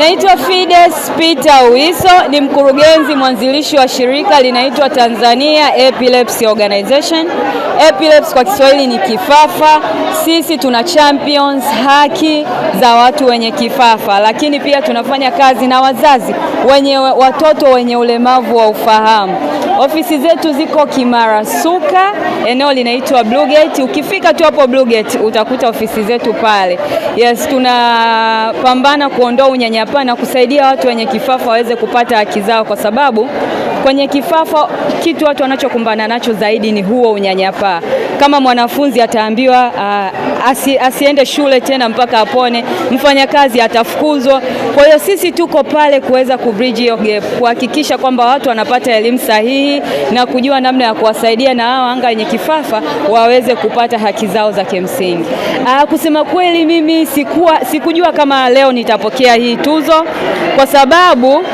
Naitwa Fides Peter Uiso, ni mkurugenzi mwanzilishi wa shirika linaitwa Tanzania Epilepsy Organization. Epilepsy kwa Kiswahili ni kifafa. Sisi tuna champions haki za watu wenye kifafa, lakini pia tunafanya kazi na wazazi wenye watoto wenye ulemavu wa ufahamu. Ofisi zetu ziko Kimara Suka, eneo linaitwa Blue Gate. Ukifika tu hapo Blue Gate utakuta ofisi zetu pale. Yes, tunapambana kuondoa unyanyapaa na kusaidia watu wenye kifafa waweze kupata haki zao, kwa sababu kwenye kifafa kitu watu wanachokumbana nacho zaidi ni huo unyanyapaa. Kama mwanafunzi ataambiwa asiende shule tena mpaka apone, mfanyakazi atafukuzwa. Kwa hiyo sisi tuko pale kuweza kubridge hiyo gap, kuhakikisha kwamba watu wanapata elimu sahihi na kujua namna ya kuwasaidia na hao anga wenye kifafa waweze kupata haki zao za kimsingi. Kusema kweli mimi sikujua kama leo nitapokea hii tuzo, kwa sababu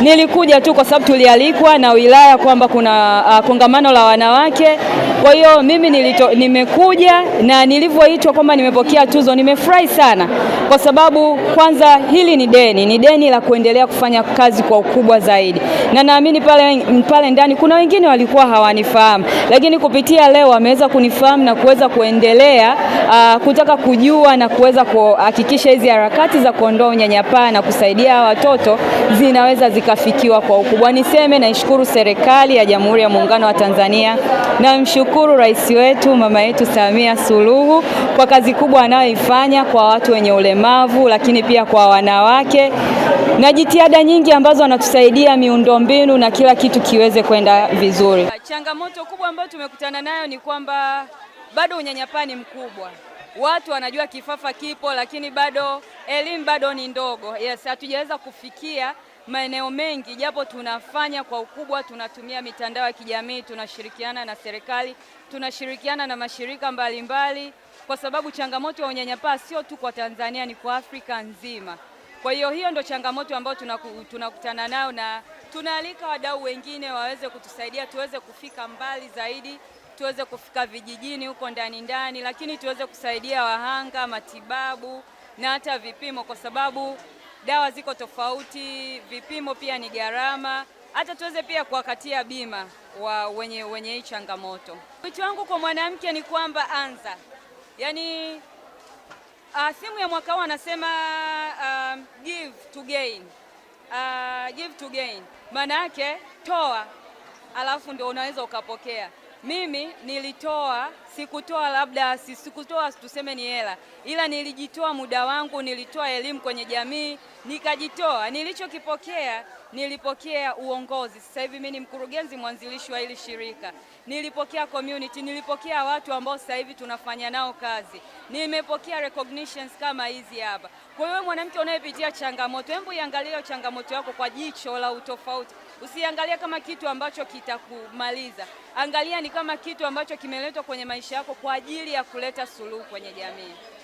nilikuja tu kwa sababu tulialikwa na wilaya kwamba kuna kongamano la wanawake. Kwa hiyo mimi nimekuja, na nilivyoitwa kwamba nimepokea tuzo nimefurahi sana, kwa sababu kwanza hili ni deni la kuendelea kufanya kazi kwa ukubwa zaidi, na naamini pale ndani kuna wengine walikuwa hawanifahamu, lakini kupitia leo wameweza kunifahamu na kuweza kuendelea kutaka kujua na kuweza kuhakikisha hizi harakati za kuondoa unyanyapaa na kusaidia watoto zinaweza zikafikiwa kwa ukubwa. Niseme naishukuru serikali ya Jamhuri ya Muungano wa Tanzania, na mshukuru rais wetu mama yetu Samia Suluhu kwa kazi kubwa anayoifanya kwa watu wenye ulemavu, lakini pia kwa wanawake, na jitihada nyingi ambazo wanatusaidia miundombinu na kila kitu kiweze kwenda vizuri. Changamoto kubwa ambayo tumekutana nayo ni kwamba bado unyanyapaa ni mkubwa. Watu wanajua kifafa kipo, lakini bado elimu bado ni ndogo. Yes, hatujaweza kufikia maeneo mengi, japo tunafanya kwa ukubwa. Tunatumia mitandao ya kijamii, tunashirikiana na serikali, tunashirikiana na mashirika mbalimbali, kwa sababu changamoto ya unyanyapaa sio tu kwa Tanzania, ni kwa Afrika nzima. Kwa hiyo ndio changamoto ambayo tunakutana nayo, na tunaalika wadau wengine waweze kutusaidia tuweze kufika mbali zaidi, tuweze kufika vijijini huko ndani, lakini tuweze kusaidia wahanga, matibabu na hata vipimo, kwa sababu dawa ziko tofauti, vipimo pia ni gharama, hata tuweze pia kuwakatia bima wenye hii changamoto. Wito wangu kwa mwanamke ni kwamba anza. Yaani simu ya mwaka huu anasema give to gain. Give to gain. Maana yake toa, alafu ndio unaweza ukapokea. Mimi nilitoa, sikutoa tuseme ni hela, ila nilijitoa muda wangu, nilitoa elimu kwenye jamii, nikajitoa. Nilipokea uongozi. Sasa hivi mimi ni mkurugenzi mwanzilishi wa hili shirika. Nilipokea community, nilipokea watu ambao sasa hivi tunafanya nao kazi. Nimepokea recognitions kama hizi hapa. Kwa hiyo mwanamke unayepitia changamoto, hebu iangalie changamoto yako kwa jicho la utofauti. Usiangalia kama kitu ambacho kitakumaliza. Angalia ni kama kitu ambacho kimeletwa kwenye maisha yako kwa ajili ya kuleta suluhu kwenye jamii.